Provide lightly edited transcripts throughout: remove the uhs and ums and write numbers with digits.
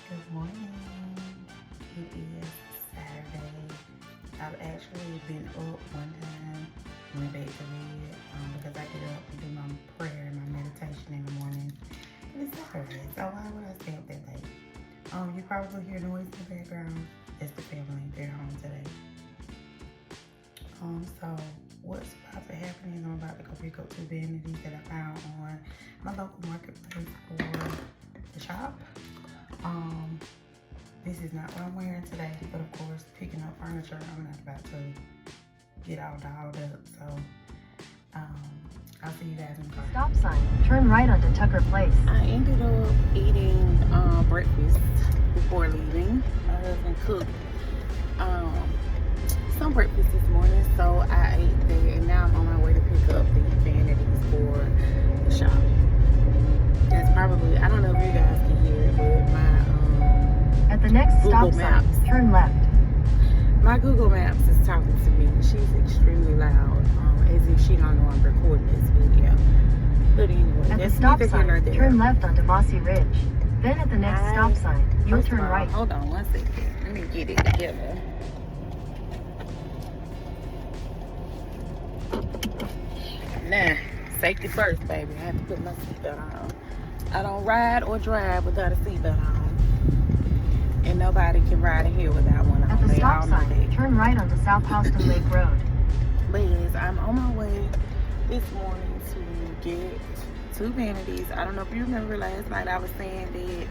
Good morning. It is Saturday. I've actually been up one time, went back to bed because I get up and do my prayer and my meditation in the morning. And it's Saturday, so why would I stay up that late? You probably hear noise in the background. It's the family. They're home today. So what's about to happen is I'm about to go pick up 2 vanities that I found on my local marketplace for the shop. This is not what I'm wearing today, but of course, picking up furniture, I'm not about to get all dolled up. So, I'll see you guys in the car. Stop sign. Turn right onto Tucker Place. I ended up eating breakfast before leaving. My husband cooked some breakfast this morning, so I ate there, and now I'm on my way to pick up the vanities for the shop. That's probably, I don't know if you guys can hear it, but my at the next Google stop Maps. sign, turn left. My Google Maps is talking to me. She's extremely loud, as if she don't know I'm recording this video. But anyway, At the that's stop neither here nor sign, there. turn left onto Mossy Ridge. Then at the next stop sign, you'll First turn of all, right. Hold on one second. Let me get it together. Nah, safety first, baby. I have to put my seatbelt on. I don't ride or drive without a seatbelt on. And nobody can ride in here without one on. At the They stop all know sign, that. turn right onto South Houston Lake Road. Ladies, I'm on my way this morning to get 2 vanities. I don't know if you remember last night I was saying that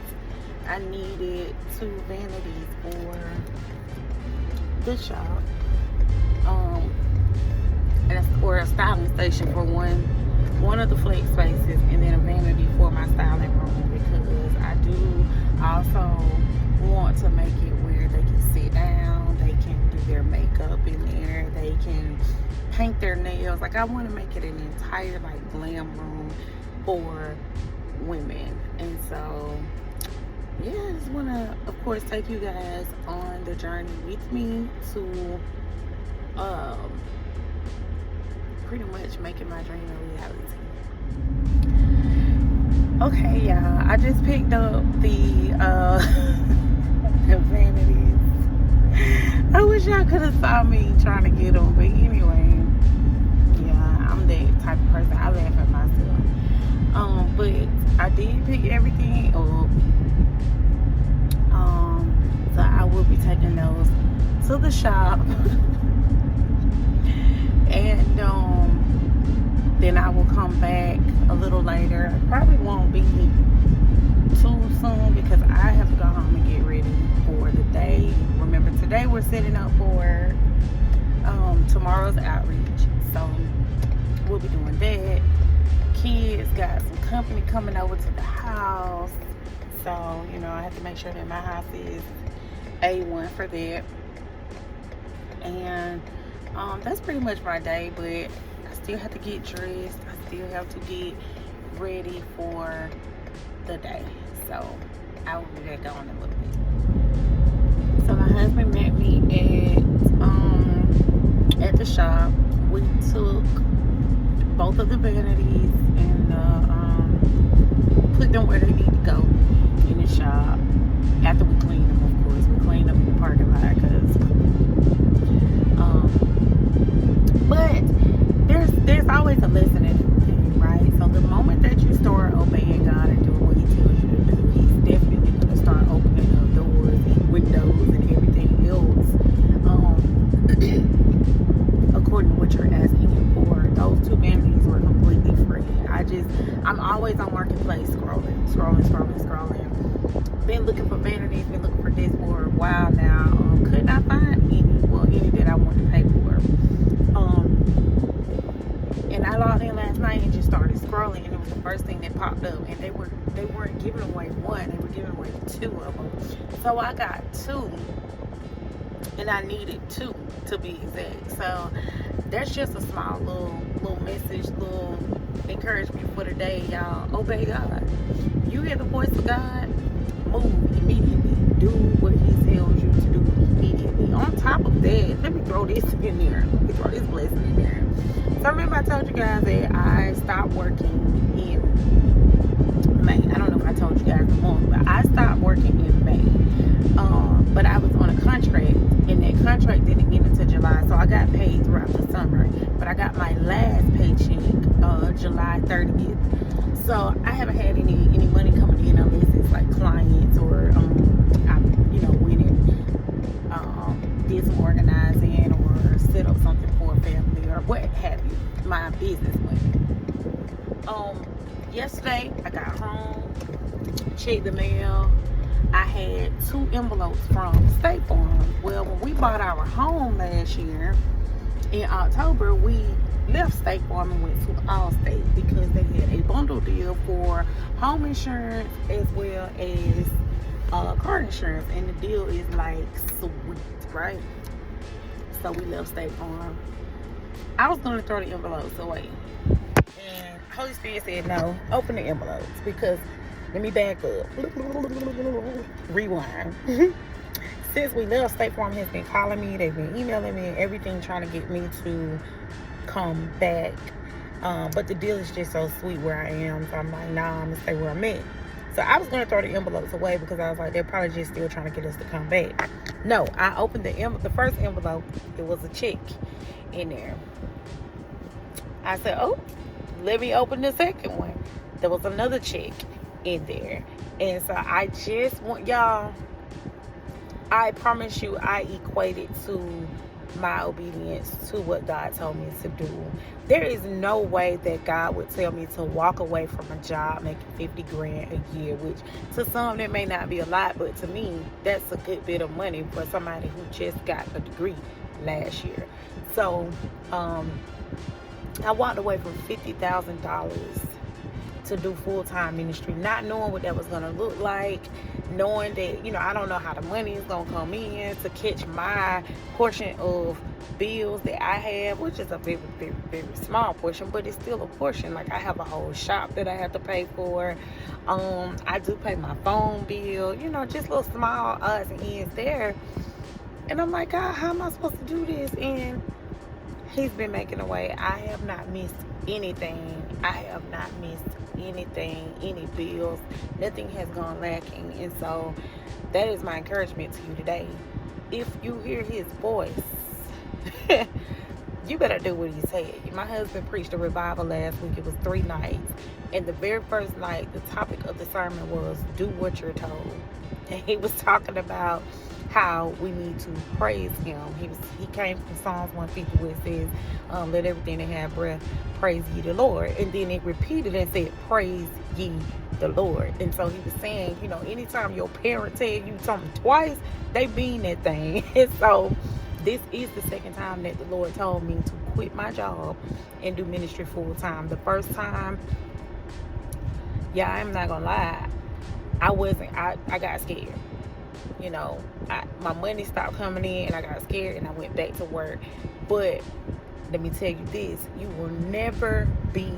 I needed 2 vanities for the shop. Or a styling station for one of the flex spaces, and then a vanity for my styling room, because I do also want to make it where they can sit down, they can do their makeup in there, they can paint their nails. Like, I want to make it an entire like glam room for women. And so yeah, I just want to, of course, take you guys on the journey with me to pretty much making my dream a reality. Okay, y'all, I just picked up the the vanities. I wish y'all could have saw me trying to get them, but anyway, yeah, I'm that type of person. I laugh at myself. But I did pick everything up. So I will be taking those to the shop. And then I will come back a little later. It probably won't be too soon because I have to go home and get ready for the day. Remember, today we're setting up for tomorrow's outreach. So we'll be doing that. Kids got some company coming over to the house. So, you know, I have to make sure that my house is A1 for that. And that's pretty much my day, but I still have to get dressed. I still have to get ready for the day. So I will be back on in a little bit. So my husband met me at the shop. We took both of the vanities and put them where they need to go in the shop. After we clean them, of course. We clean them in the parking lot because but there's always a lesson in everything, right? So the moment that you start obeying God and doing what He tells you to do, He's definitely going to start opening up doors and windows and everything else, according to what you're asking Him for. Those 2 vanities were completely free. I'm always on Marketplace scrolling. Been looking for vanities, been looking for this for a while now. Could not find any that I wanted to pay for. And I logged in last night and just started scrolling, and it was the first thing that popped up, and they weren't giving away 1, they were giving away 2 of them. So I got 2, and I needed 2 to be exact. So that's just a small little message, little encouragement for the day, y'all. Obey God. You hear the voice of God, move immediately. Do what He tells you to do immediately. On top of that, let me throw this in there. Let me throw this blessing in there. So remember I told you guys that I stopped working in May. I don't know if I told you guys the month, but I stopped working in May. checked the mail. I had 2 envelopes from State Farm. Well, when we bought our home last year in October, we left State Farm and went to Allstate because they had a bundle deal for home insurance as well as car insurance, and the deal is like sweet, right? So we left State Farm. I was going to throw the envelopes away, and Holy Spirit said no, open the envelopes, because let me back up, rewind. Since we left, State Farm has been calling me, they've been emailing me and everything, trying to get me to come back, but the deal is just so sweet where I am, so I'm like, nah, I'm gonna stay where I'm at. So I was gonna throw the envelopes away because I was like, they're probably just still trying to get us to come back. No, I opened the first envelope. It was a check in there. I said, oh, let me open the second one. There was another check in there. And so I just want y'all, I promise you, I equated to my obedience to what God told me to do. There is no way that God would tell me to walk away from a job making 50 grand a year, which to some that may not be a lot, but to me that's a good bit of money for somebody who just got a degree last year. So I walked away from $50,000 to do full-time ministry, not knowing what that was going to look like, knowing that, you know, I don't know how the money is going to come in to catch my portion of bills that I have, which is a very, very, very small portion, but it's still a portion. Like, I have a whole shop that I have to pay for. I do pay my phone bill, you know, just little small odds and ends there. And I'm like, God, how am I supposed to do this? And He's been making a way. I have not missed anything. I have not missed anything, any bills. Nothing has gone lacking. And so that is my encouragement to you today. If you hear His voice, you better do what He said. My husband preached a revival last week. It was 3 nights. And the very first night, the topic of the sermon was do what you're told. And he was talking about how we need to praise Him. He came from Psalms 150 where it says, let everything that have breath praise ye the Lord. And then it repeated and said, praise ye the Lord. And so he was saying, you know, anytime your parent tell you something twice, they mean that thing. And so this is the second time that the Lord told me to quit my job and do ministry full time. The first time, yeah, I'm not gonna lie, I got scared. You know, my money stopped coming in and I got scared and I went back to work. But let me tell you this, you will never be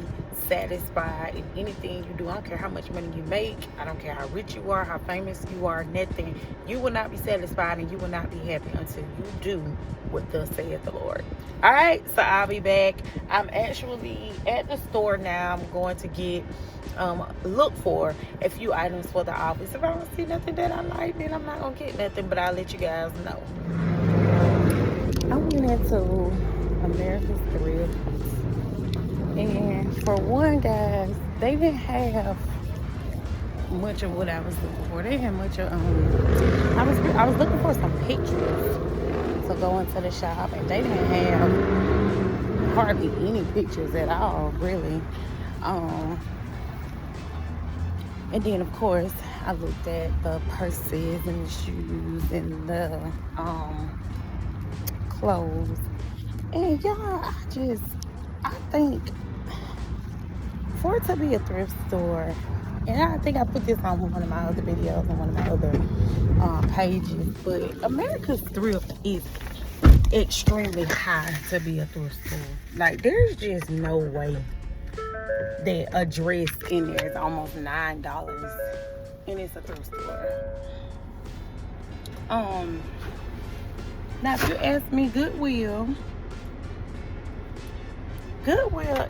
satisfied in anything you do. I don't care how much money you make. I don't care how rich you are, how famous you are, nothing. You will not be satisfied and you will not be happy until you do what thus saith the Lord. All right, so I'll be back. I'm actually at the store now. I'm going to get look for a few items for the office. If I don't see nothing that I like, then I'm not gonna get nothing, but I'll let you guys know. I went into America's Thrift, and for one, guys, they didn't have much of what I was looking for. They didn't have much of I was looking for some pictures to go into the shop, and they didn't have hardly any pictures at all, really. And then, of course, I looked at the purses and the shoes and the clothes. And y'all, I think for it to be a thrift store, and I think I put this on one of my other videos on one of my other pages, but America's Thrift is extremely high to be a thrift store. Like, there's just no way that a dress in there is almost $9 and it's a thrift store. Now if you ask me, Goodwill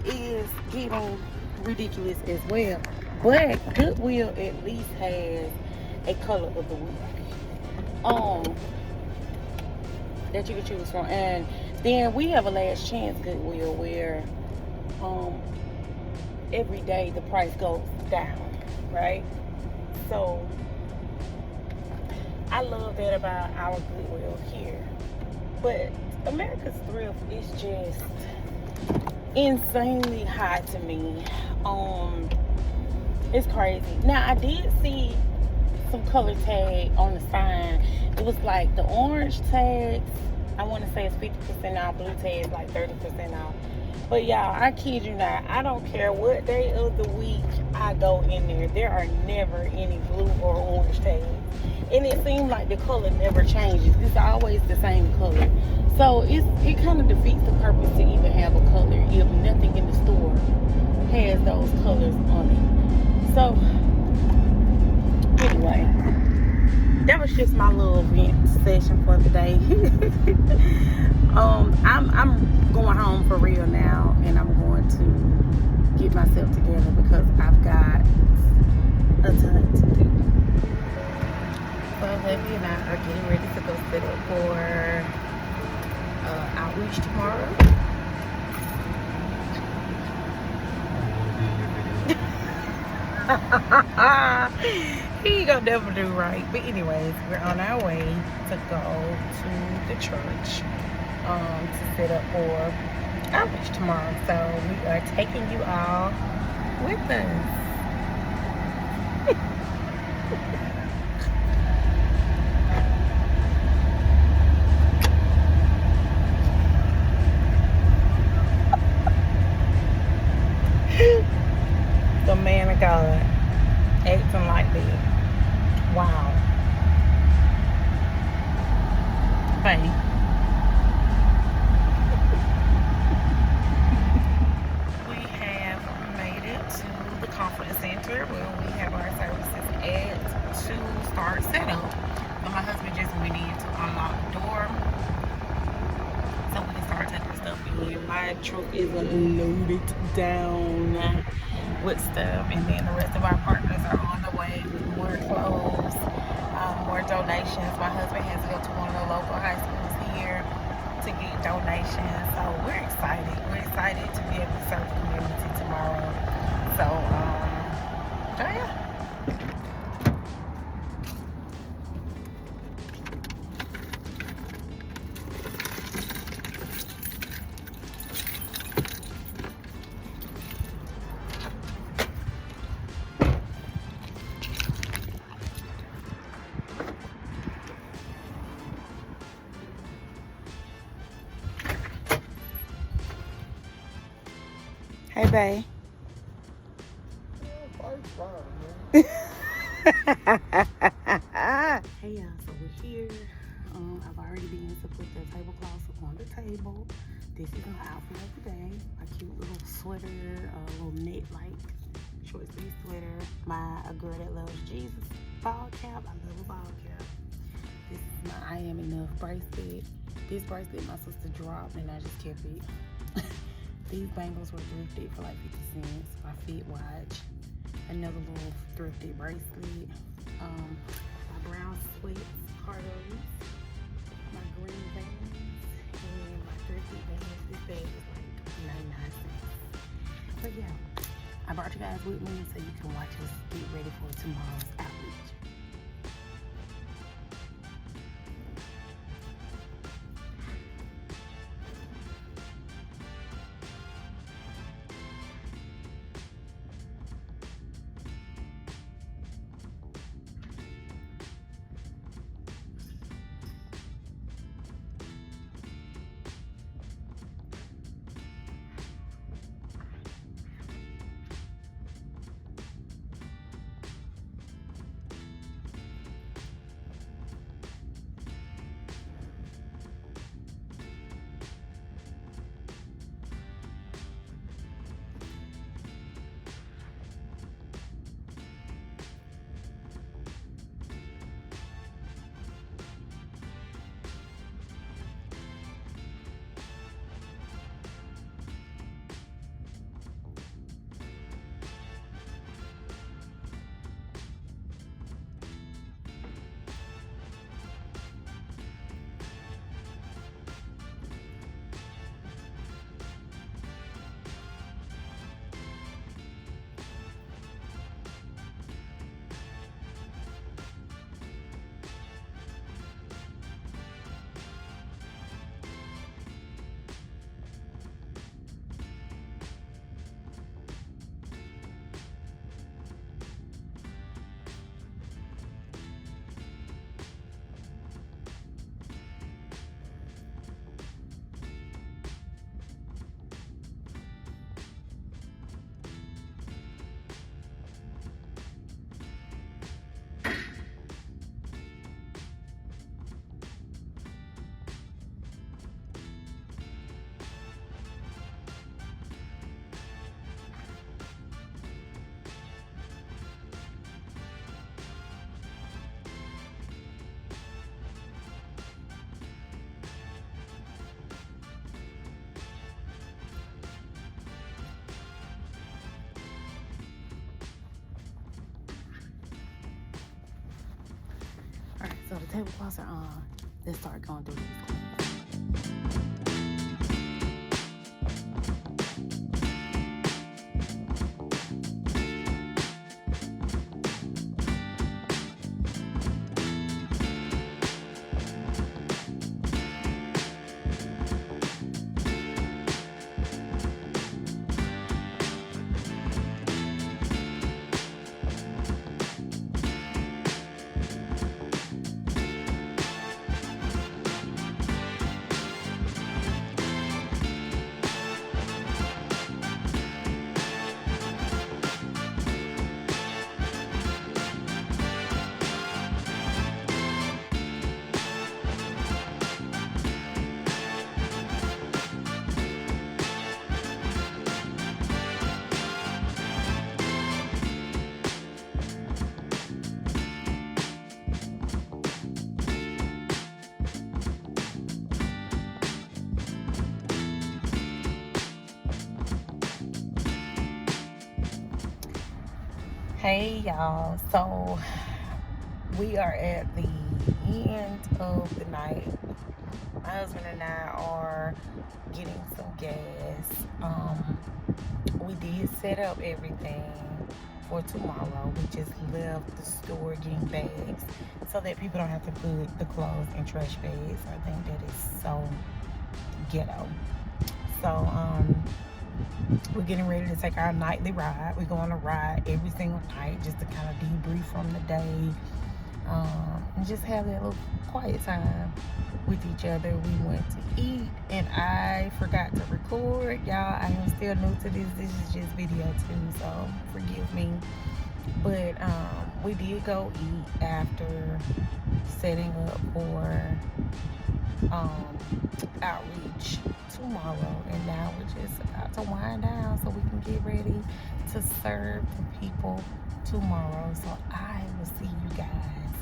is getting ridiculous as well, but Goodwill at least has a color of the week that you can choose from. And then we have a Last Chance Goodwill where every day the price goes down, right? So I love that about our Goodwill here. But America's Thrift is just insanely high to me. It's crazy. Now I did see color tag on the sign. It was like the orange tags, I want to say it's 50% off, blue tags like 30% off. But y'all, I kid you not, I don't care what day of the week I go in there, there are never any blue or orange tags. And it seems like the color never changes. It's always the same color. So it kind of defeats the purpose to even have a color if nothing in the store has those colors on it. So anyway, that was just my little vent session for the day. I'm going home for real now, and I'm going to get myself together because I've got a ton to do. So Levy and I are getting ready to go set up for outreach tomorrow. He gonna never do right. But anyways, we're on our way to go to the church to set up for outreach tomorrow. So we are taking you all with us. The man of God acting like that. Wow. Funny. We have made it to the conference center where we have our services at to start setup. So my husband just went in to unlock the door so we can start taking stuff in. My truck is loaded down with stuff, and then the rest of our partners are on the way with more clothes, more donations. My husband has to go to one of the local high schools here to get donations, so we're excited. We're excited to be able to serve the community tomorrow. So yeah. Hey, babe. Hey, y'all. So we're here. I've already begun to put the tablecloths on the table. This is my outfit of the day. My cute little sweater, a little knit-like short sleeve sweater. My A Girl That Loves Jesus ball cap. I love a ball cap. This is my I Am Enough bracelet. This bracelet my sister dropped, and I just kept it. These bangles were thrifted for like 50 cents. My Fit watch. Another little thrifted bracelet. My brown sweats, cargos. My green bands. And my thrifted bands. This bag is like 99 cents. But yeah, I brought you guys with me so you can watch us get ready for tomorrow's outreach. So the tablecloths are on. Let's start going through these. Hey y'all, so we are at the end of the night. My husband and I are getting some gas. We did set up everything for tomorrow. We just left the store getting bags so that people don't have to put the clothes in trash bags. I think that is so ghetto. So we're getting ready to take our nightly ride. We're going to ride every single night just to kind of debrief from the day, and just have that little quiet time with each other. We went to eat and I forgot to record. Y'all, I am still new to this. This is just video too, so forgive me. But we did go eat after setting up for outreach tomorrow, and now we're just about to wind down so we can get ready to serve the people tomorrow. So I will see you guys